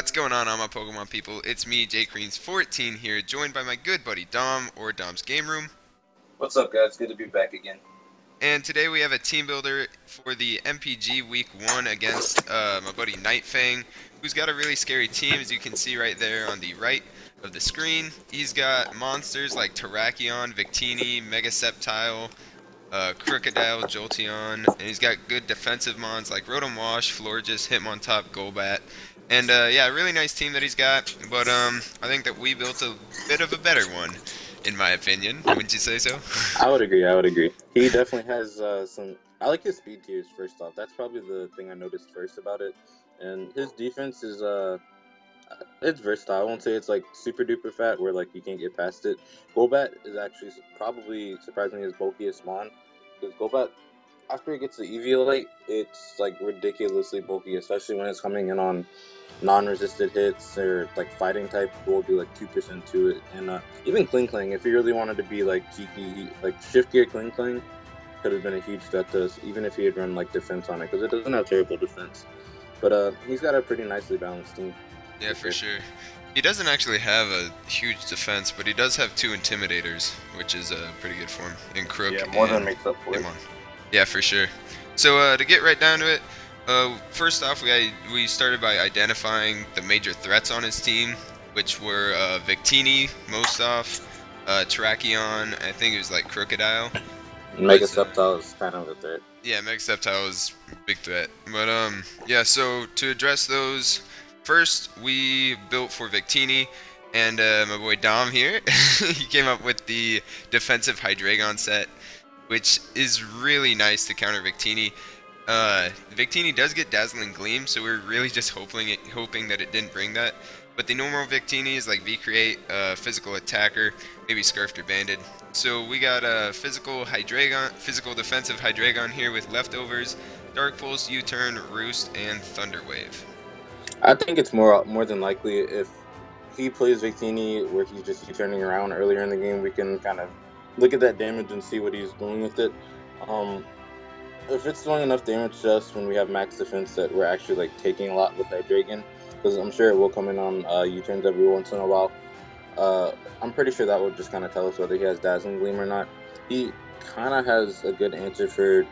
What's going on, all my Pokemon people? It's me, JCreens14 here, joined by my good buddy Dom, or Domsgameroom. What's up, guys? Good to be back again. And today we have a team builder for the MPG Week 1 against my buddy NightFang, who's got a really scary team, as you can see right there on the right of the screen. He's got monsters like Terrakion, Victini, Mega Sceptile, Crocodile, Jolteon, and he's got good defensive mons like Rotom Wash, Florges, Hitmontop, Golbat. And yeah, a really nice team that he's got, but I think that we built a bit of a better one, in my opinion. Wouldn't you say so? I would agree. I would agree. He definitely has some. I like his speed tiers. First off, that's probably the thing I noticed first about it. And his defense is it's versatile. I won't say it's like super duper fat where like you can't get past it. Golbat is actually probably surprisingly his bulkiest mon, because Golbat, after it gets the Eviolite, it's like ridiculously bulky, especially when it's coming in on non-resisted hits or like fighting type. Will do like 2% to it, and even Kling Kling, if you really wanted to be like cheeky, like Shift Gear Kling Kling could have been a huge threat to us, even if he had run like defense on it, because it doesn't have terrible defense. But he's got a pretty nicely balanced team. Yeah, for sure. He doesn't actually have a huge defense, but he does have 2 Intimidators, which is pretty good for him, in Crook Yeah, more than makes up for it. Yeah, for sure. So to get right down to it, first off, we started by identifying the major threats on his team, which were Victini, most off, Terrakion, I think it was like Crocodile. Mega Sceptile is kind of a threat. Yeah, Mega Sceptile is a big threat. But yeah, so to address those, first we built for Victini, and my boy Dom here, he came up with the defensive Hydreigon set, which is really nice to counter Victini. Victini does get Dazzling Gleam, so we're really just hoping that it didn't bring that. But the normal Victini is like V-Create, physical attacker, maybe Scarfed or Banded. So we got a physical defensive Hydreigon here with leftovers, Dark Pulse, U-Turn, Roost, and Thunder Wave. I think it's more than likely if he plays Victini where he's just turning around earlier in the game, we can kind of look at that damage and see what he's doing with it. If it's doing enough damage to us when we have max defense that we're actually like taking a lot with Hydreigon, because I'm sure it will come in on U-turns every once in a while. I'm pretty sure that will just kind of tell us whether he has Dazzling Gleam or not. He kind of has a good answer for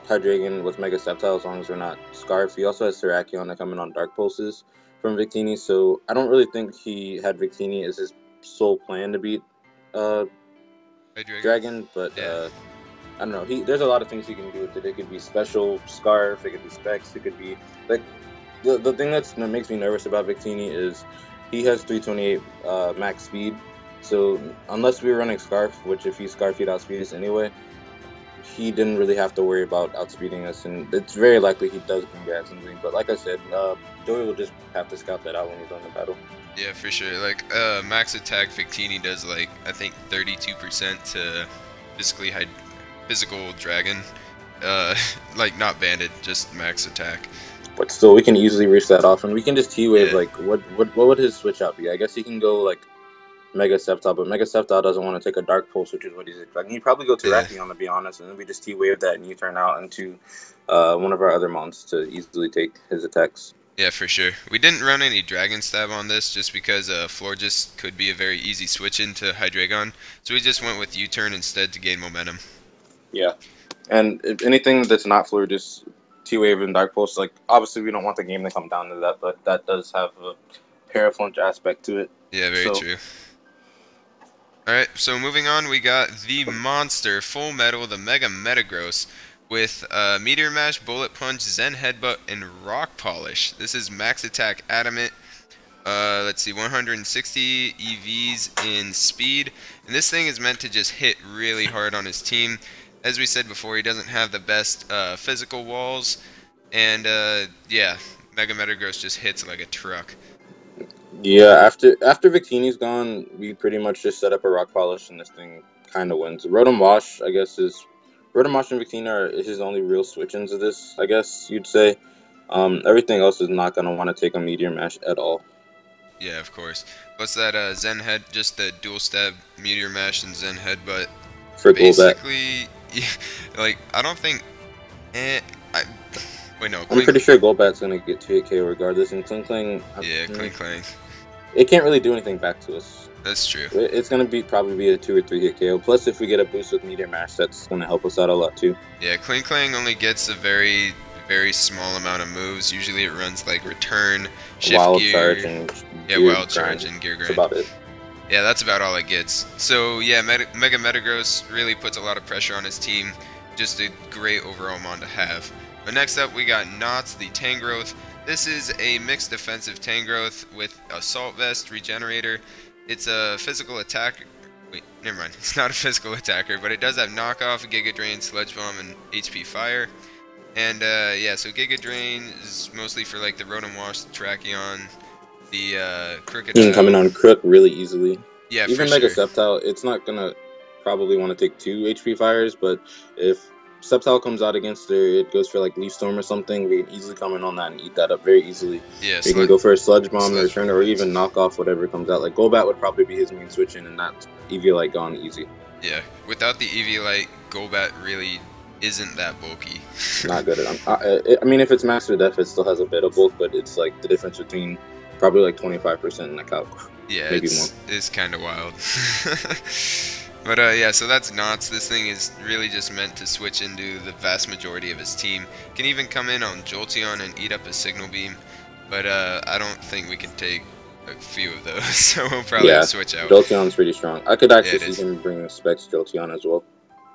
Hydreigon with Mega Sceptile as long as we're not Scarf. He also has Terrakion that come in on Dark Pulses from Victini, so I don't really think he had Victini as his sole plan to beat Dragon, but yeah. I don't know. There's a lot of things he can do with it. It could be special Scarf, it could be Specs, it could be like the thing that makes me nervous about Victini is he has 328 max speed. So unless we were running Scarf, which if he Scarf, he'd outspeed us anyway, he didn't really have to worry about outspeeding us, and it's very likely he does bring Dazzling Gleam. But like I said, Joey will just have to scout that out when he's on the battle. Yeah, for sure. Like max attack Victini does like I think 32% to physical dragon, like not banded, just max attack. But still, we can easily reach that off, and we can just T-Wave. Yeah. Like what would his switch out be? I guess he can go like Mega Sceptile, but Mega Sceptile doesn't want to take a Dark Pulse, which is what he's expecting. He'd probably go Terrakion, to be honest, and then we just T-Wave that and U-turn out into one of our other mons to easily take his attacks. Yeah, for sure. We didn't run any Dragon Stab on this just because Florges could be a very easy switch into Hydreigon, so we just went with U-turn instead to gain momentum. Yeah, and if anything that's not Florges, T-Wave and Dark Pulse, like obviously we don't want the game to come down to that, but that does have a Paraflinch aspect to it. Yeah, very true. Alright, so moving on, we got the monster, Full Metal, the Mega Metagross, with Meteor Mash, Bullet Punch, Zen Headbutt, and Rock Polish. This is max attack Adamant. Let's see, 160 EVs in speed. And this thing is meant to just hit really hard on his team. As we said before, he doesn't have the best physical walls. And yeah, Mega Metagross just hits like a truck. Yeah, after Victini's gone, we pretty much just set up a Rock Polish and this thing kind of wins. Rotom Wash, I guess, Rotom Wash and Victini are his only real switch-ins of this, I guess you'd say. Everything else is not going to want to take a Meteor Mash at all. Yeah, of course. What's that Zen Head, just the dual stab Meteor Mash and Zen Headbutt? For basically, like, I don't think, Wait, no. I'm pretty sure Golbat's gonna get 2K regardless, and Kling Kling. Yeah, Clang Clang. It can't really do anything back to us. That's true. It's gonna probably be a 2 or 3 hit KO. Plus, if we get a boost with Meteor Mash, that's gonna help us out a lot too. Yeah, Clang Clang only gets a very small amount of moves. Usually it runs like Return, Shift Wild Gear. Charge and Wild Charge and Gear Grind. That's about it. Yeah, that's about all it gets. So yeah, Mega Metagross really puts a lot of pressure on his team. Just a great overall mon to have. But next up we got Knots, the Tangrowth. This is a mixed defensive Tangrowth with Assault Vest, Regenerator. It's a physical attack. Wait, never mind. It's not a physical attacker, but it does have Knockoff, Giga Drain, Sludge Bomb, and HP Fire. And yeah, so Giga Drain is mostly for like the Rotom Wash, the Tracheon, the Crocodile. You can come in on Crook really easily. Yeah, even for Mega sure. Sceptile, it's not gonna probably want to take 2 HP Fires, but if Sceptile comes out against her, it goes for like Leaf Storm or something. We can easily come in on that and eat that up very easily. Yeah, we can go for a Sludge Bomb, Return, or even knock off whatever comes out. Like Golbat would probably be his main switch in, and that Eviolite gone easy. Yeah, without the Eviolite, Golbat really isn't that bulky. Not good at I mean, if it's Master Def, it still has a bit of bulk, but it's like the difference between probably like 25% in the calc. Yeah, maybe it's kind of wild. But yeah, so that's Knots. This thing is really just meant to switch into the vast majority of his team. Can even come in on Jolteon and eat up a Signal Beam, but I don't think we can take a few of those, so we'll probably switch out. Jolteon's pretty strong. I could actually see him bring Specs Jolteon as well.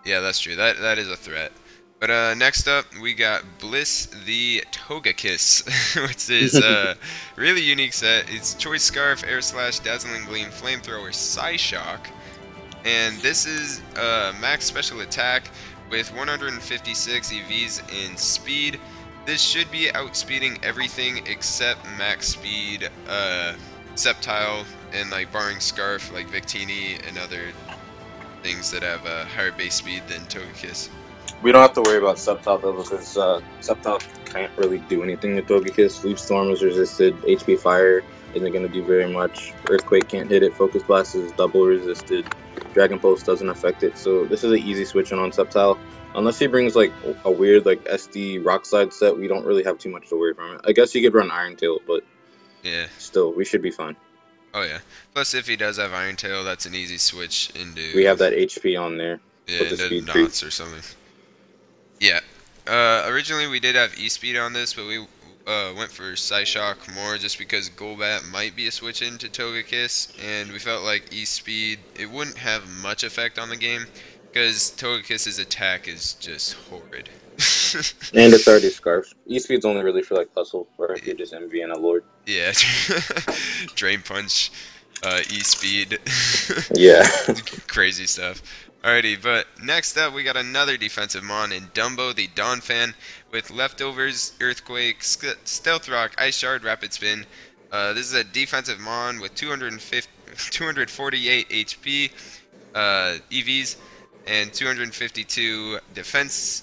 Yeah, that's true. That is a threat. But next up, we got Bliss the Togekiss, which is a really unique set. It's Choice Scarf, Air Slash, Dazzling Gleam, Flamethrower, Psyshock. And this is max special attack with 156 EVs in speed. This should be outspeeding everything except max speed, Sceptile, and like barring Scarf, like Victini and other things that have a higher base speed than Togekiss. We don't have to worry about Sceptile though, because Sceptile can't really do anything with Togekiss. Leaf Storm is resisted, HP Fire isn't going to do very much, Earthquake can't hit it, Focus Blast is double resisted, Dragon Pulse doesn't affect it, so this is an easy switch on Sceptile. Unless he brings like a weird like SD Rock Slide set, we don't really have too much to worry from it. I guess he could run Iron Tail, but yeah, still, we should be fine. Oh yeah. Plus, if he does have Iron Tail, that's an easy switch into. We have that HP on there. Yeah, into Knots or something. Yeah. Originally we did have E-Speed on this, but we went for Psyshock more just because Golbat might be a switch into Togekiss, and we felt like E-Speed, it wouldn't have much effect on the game because Togekiss's attack is just horrid. And it's already Scarf. E-Speed's only really for like Hustle, or if you're just MV and a Lord. Yeah. Drain Punch, E-Speed. Yeah. Crazy stuff. Alrighty, but next up we got another defensive mon in Dumbo, the Donphan, with Leftovers, Earthquake, Stealth Rock, Ice Shard, Rapid Spin. This is a defensive mon with 248 HP, EVs, and 252 defense.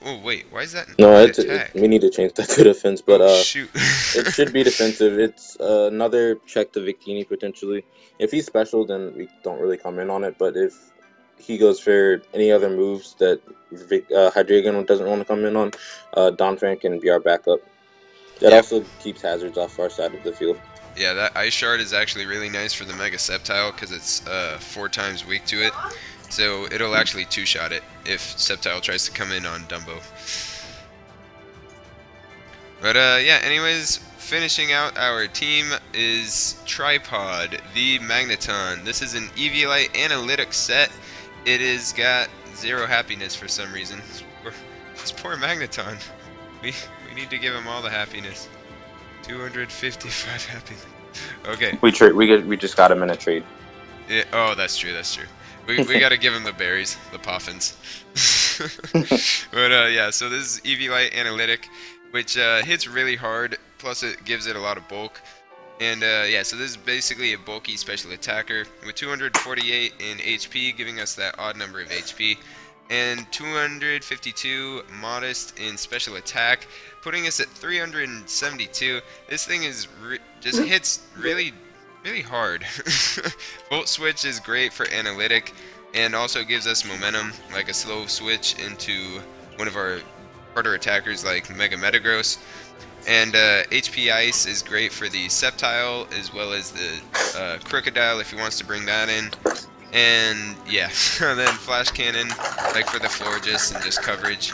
Oh wait, why is that? No, we need to change that to defense, but shoot. It should be defensive. It's another check to Victini potentially. If he's special, then we don't really come in on it, but if he goes for any other moves that Hydreigon doesn't want to come in on, Donphan can be our backup. That also keeps hazards off our side of the field. Yeah, that Ice Shard is actually really nice for the Mega Sceptile because it's 4 times weak to it. So it'll actually 2-shot it if Sceptile tries to come in on Dumbo. But yeah, anyways, finishing out our team is Tripod, the Magneton. This is an Eviolite Analytic set. It has got 0 happiness for some reason. This poor Magneton. We need to give him all the happiness. 255 happiness. Okay. We just got him in a trade. Yeah. Oh, that's true. That's true. We gotta give him the berries, the poffins. But yeah. So this is Eviolite Analytic, which hits really hard. Plus it gives it a lot of bulk. And yeah, so this is basically a bulky special attacker with 248 in HP, giving us that odd number of HP, and 252 modest in special attack, putting us at 372. This thing is just hits really hard. Volt Switch is great for analytic, and also gives us momentum, like a slow switch into one of our harder attackers like Mega Metagross. And HP Ice is great for the Sceptile as well as the Crocodile if he wants to bring that in. And yeah, then Flash Cannon like for the Florges and just coverage.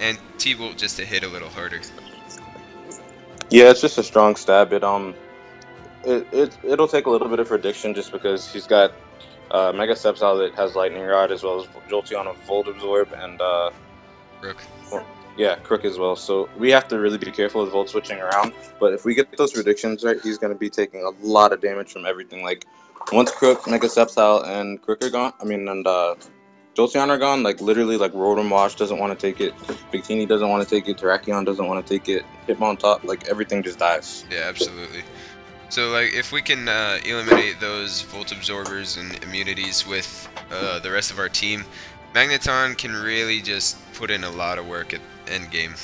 And T-Bolt just to hit a little harder. Yeah, it's just a strong stab. It'll take a little bit of prediction just because he's got Mega Sceptile that has Lightning Rod as well as Jolteon of Volt Absorb and Rook. yeah, Crook as well. So we have to really be careful with Volt switching around. But if we get those predictions right, he's going to be taking a lot of damage from everything. Like once Crook, Mega Sceptile, and Crook are gone, and Jolteon are gone, like literally, like Rotom Wash doesn't want to take it, Victini doesn't want to take it, Terrakion doesn't want to take it, Hitmontop, like everything just dies. Yeah, absolutely. So like if we can eliminate those Volt Absorbers and immunities with the rest of our team, Magneton can really just put in a lot of work at endgame.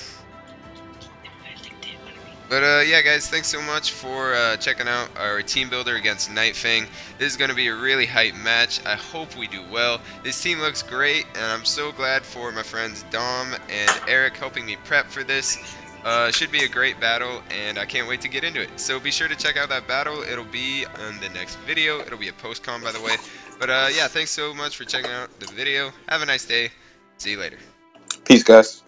But yeah guys, thanks so much for checking out our team builder against NightFang. This is going to be a really hype match. I hope we do well. This team looks great, and I'm so glad for my friends Dom and Eric helping me prep for this. Should be a great battle, and I can't wait to get into it. So be sure to check out that battle. It'll be on the next video. It'll be a post-con, by the way. But yeah, thanks so much for checking out the video. Have a nice day. See you later. Peace, guys.